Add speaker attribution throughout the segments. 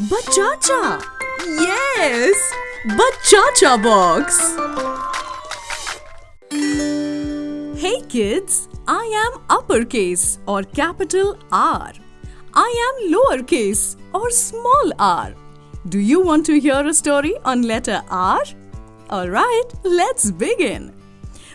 Speaker 1: Bachacha! Yes! Bachacha Box! Hey kids, I am uppercase or capital R. I am lowercase or small r. Do you want to hear a story on letter R? Alright, let's begin.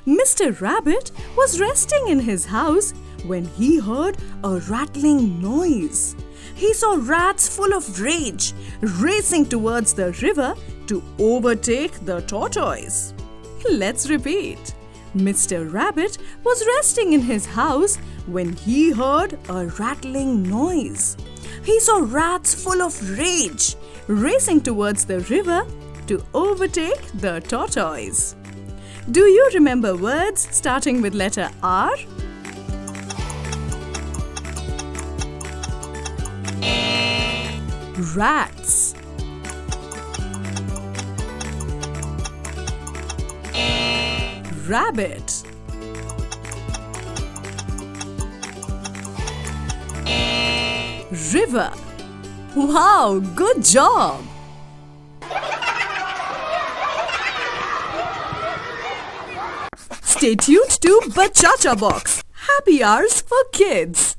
Speaker 1: Mr. Rabbit was resting in his house when he heard a rattling noise. He saw rats full of rage racing towards the river to overtake the tortoise. Let's repeat. Mr. Rabbit was resting in his house when he heard a rattling noise. He saw rats full of rage racing towards the river to overtake the tortoise. Do you remember words starting with letter R? Rats, rabbit, river. Wow, good job! Stay tuned to Bachacha Box. Happy hours for kids.